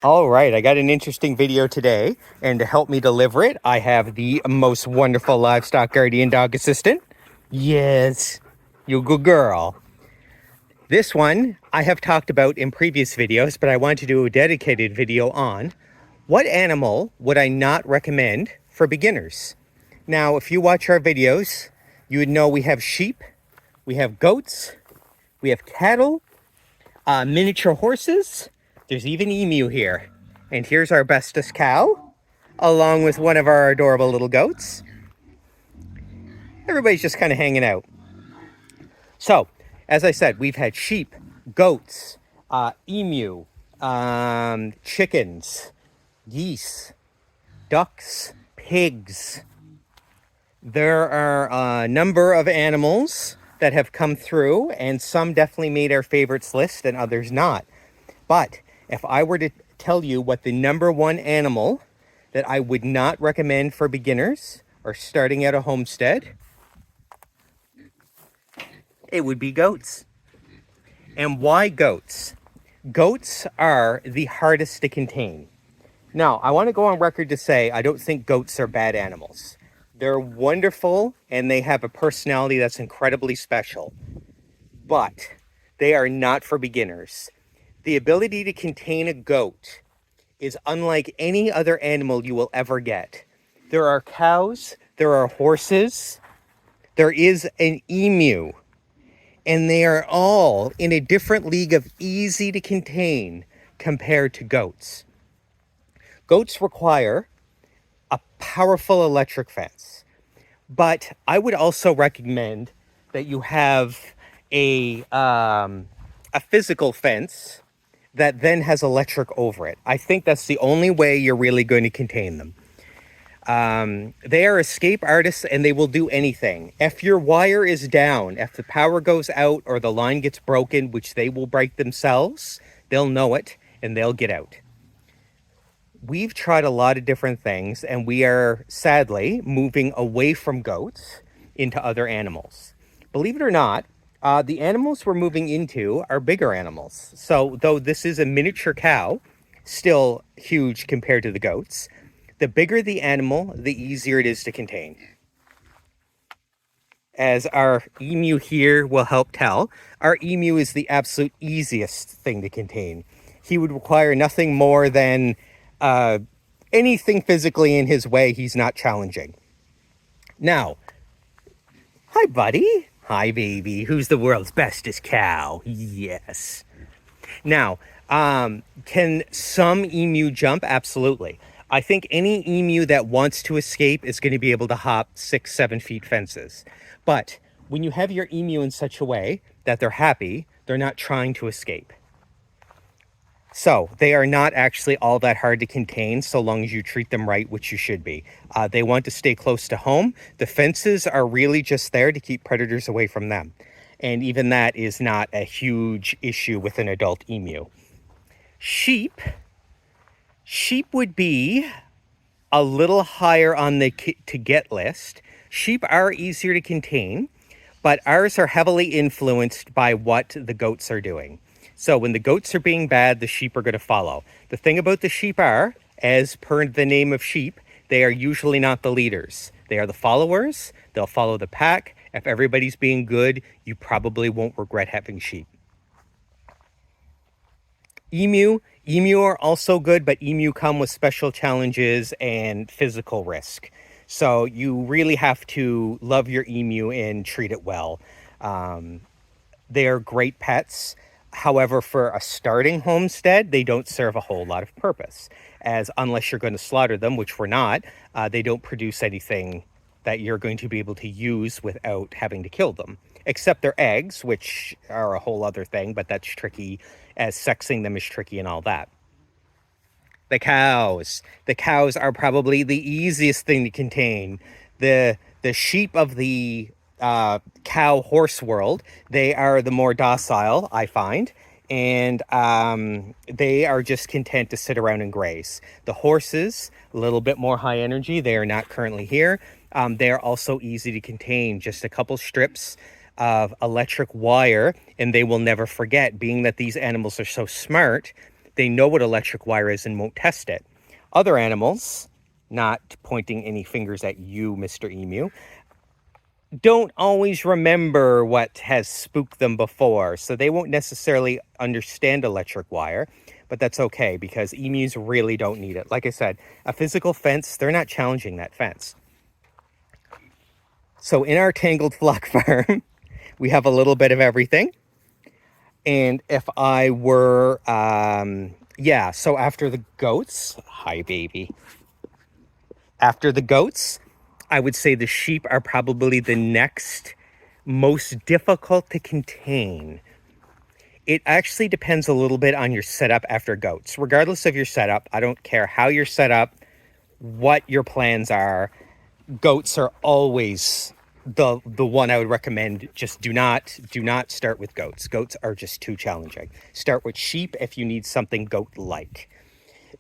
All right, I got an interesting video today, and to help me deliver it, I have the most wonderful livestock guardian dog assistant. Yes, you good girl. This one I have talked about in previous videos, but I want to do a dedicated video on what animal would I not recommend for beginners. Now, if you watch our videos, you would know we have sheep, we have goats, we have cattle, miniature horses. There's even emu here. And here's our bestest cow, along with one of our adorable little goats. Everybody's just kind of hanging out. So, as I said, we've had sheep, goats, emu, chickens, geese, ducks, pigs. There are a number of animals that have come through, and some definitely made our favorites list and others not. But if I were to tell you what the number one animal that I would not recommend for beginners or starting at a homestead, it would be goats. And why goats? Goats are the hardest to contain. Now, I want to go on record to say I don't think goats are bad animals. They're wonderful and they have a personality that's incredibly special. But they are not for beginners. The ability to contain a goat is unlike any other animal you will ever get. There are cows, there are horses, there is an emu, and they are all in a different league of easy to contain compared to goats. Goats require a powerful electric fence, but I would also recommend that you have a physical fence that then has electric over it. I think that's the only way you're really going to contain them. They are escape artists and they will do anything. If your wire is down, if the power goes out or the line gets broken, which they will break themselves, they'll know it and they'll get out. We've tried a lot of different things and we are sadly moving away from goats into other animals. Believe it or not, the animals we're moving into are bigger animals. So though this is a miniature cow, still huge compared to the goats, the bigger the animal, the easier it is to contain. As our emu here will help tell, our emu is the absolute easiest thing to contain. He would require nothing more than anything physically in his way. He's not challenging. Now, hi, buddy. Hi, baby. Who's the world's bestest cow? Yes. Now, can some emu jump? Absolutely. I think any emu that wants to escape is going to be able to hop 6-7 feet fences. But when you have your emu in such a way that they're happy, they're not trying to escape. So they are not actually all that hard to contain so long as you treat them right, which you should be. They want to stay close to home. The fences are really just there to keep predators away from them. And even that is not a huge issue with an adult emu. Sheep would be a little higher on the to get list. Sheep are easier to contain, but ours are heavily influenced by what the goats are doing. So when the goats are being bad, the sheep are going to follow. The thing about the sheep are, as per the name of sheep, they are usually not the leaders. They are the followers. They'll follow the pack. If everybody's being good, you probably won't regret having sheep. Emu are also good, but emu come with special challenges and physical risk. So you really have to love your emu and treat it well. They are great pets. However, for a starting homestead, they don't serve a whole lot of purpose, as unless you're going to slaughter them, which we're not, they don't produce anything that you're going to be able to use without having to kill them, except their eggs, which are a whole other thing, but that's tricky, as sexing them is tricky and all that. The cows are probably the easiest thing to contain. The sheep of the cow horse world, they are the more docile, I find, and they are just content to sit around and graze. The horses, a little bit more high energy. They are not currently here. They are also easy to contain. Just a couple strips of electric wire and they will never forget. Being that these animals are so smart, they know what electric wire is and won't test it. Other animals, not pointing any fingers at you, Mr. Emu, don't always remember what has spooked them before, so they won't necessarily understand electric wire, but that's okay because emus really don't need it. Like I said, a physical fence, they're not challenging that fence. So in our tangled flock farm, we have a little bit of everything. And if I were, so after the goats, hi baby. After the goats, I would say the sheep are probably the next most difficult to contain. It actually depends a little bit on your setup after goats. Regardless of your setup, I don't care how you're set up, what your plans are, goats are always the one I would recommend. Just do not start with goats. Goats are just too challenging. Start with sheep if you need something goat-like.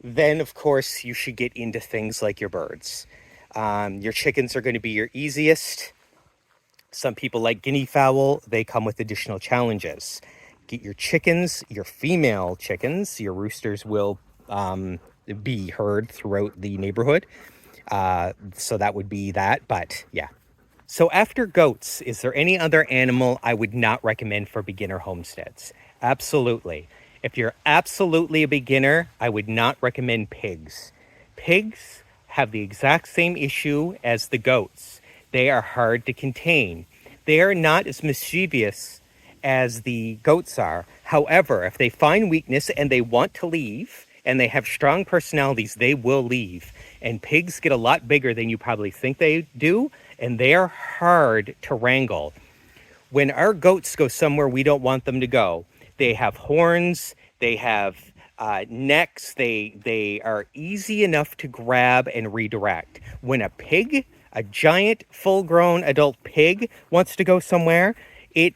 Then, of course, you should get into things like your birds. Your chickens are going to be your easiest. Some people like guinea fowl. They come with additional challenges. Get your chickens, your female chickens. Your roosters will be heard throughout the neighborhood. So that would be that. But yeah. So after goats, is there any other animal I would not recommend for beginner homesteads? Absolutely. If you're absolutely a beginner, I would not recommend pigs. Pigs have the exact same issue as the goats. They are hard to contain. They are not as mischievous as the goats are. However, if they find weakness and they want to leave, and they have strong personalities, they will leave. And pigs get a lot bigger than you probably think they do, and they are hard to wrangle. When our goats go somewhere we don't want them to go, they have horns, they have necks, they are easy enough to grab and redirect. When a pig, a giant full-grown adult pig wants to go somewhere, it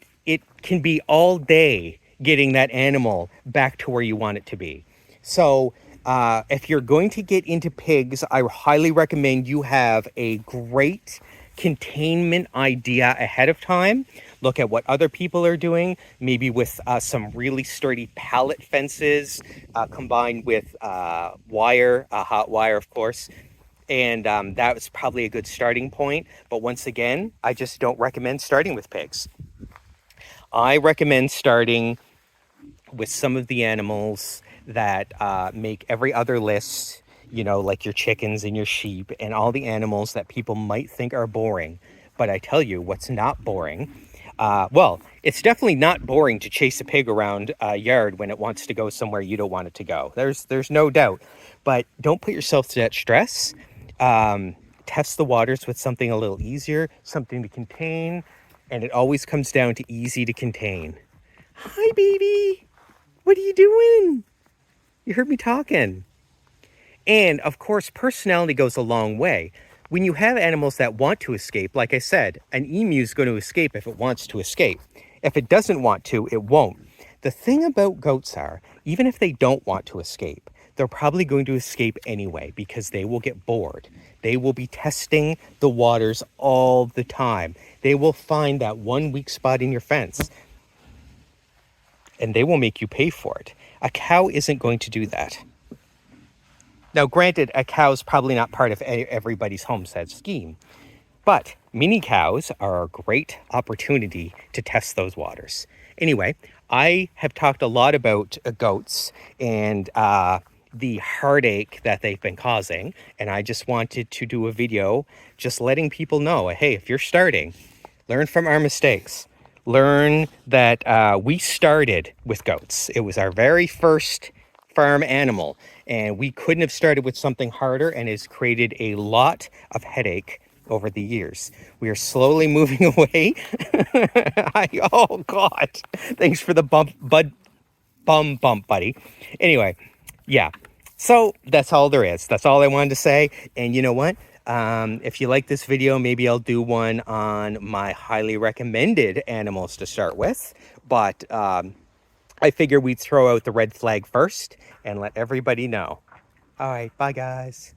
can be all day getting that animal back to where you want it to be. So if you're going to get into pigs, I highly recommend you have a great containment idea ahead of time. Look at what other people are doing, maybe with some really sturdy pallet fences combined with wire, hot wire, of course. And that was probably a good starting point. But once again, I just don't recommend starting with pigs. I recommend starting with some of the animals that make every other list, you know, like your chickens and your sheep and all the animals that people might think are boring. But I tell you what's not boring. Well, it's definitely not boring to chase a pig around a yard when it wants to go somewhere you don't want it to go. There's no doubt. But don't put yourself to that stress. Test the waters with something a little easier, something to contain. And it always comes down to easy to contain. Hi, baby. What are you doing? You heard me talking. And of course, personality goes a long way. When you have animals that want to escape, like I said, an emu is going to escape if it wants to escape. If it doesn't want to, it won't. The thing about goats are, even if they don't want to escape, they're probably going to escape anyway because they will get bored. They will be testing the waters all the time. They will find that one weak spot in your fence and they will make you pay for it. A cow isn't going to do that. Now, granted, a cow's probably not part of everybody's homestead scheme, but mini cows are a great opportunity to test those waters. Anyway, I have talked a lot about goats and the heartache that they've been causing, and I just wanted to do a video just letting people know, hey, if you're starting, learn from our mistakes. Learn that we started with goats. It was our very first farm animal, and we couldn't have started with something harder, and it's created a lot of headache over the years. We are slowly moving away. Oh God, thanks for the bump, buddy. Anyway, yeah, so that's all there is. That's all I wanted to say. And you know what? If you like this video, maybe I'll do one on my highly recommended animals to start with. But I figure we'd throw out the red flag first and let everybody know. All right, bye guys.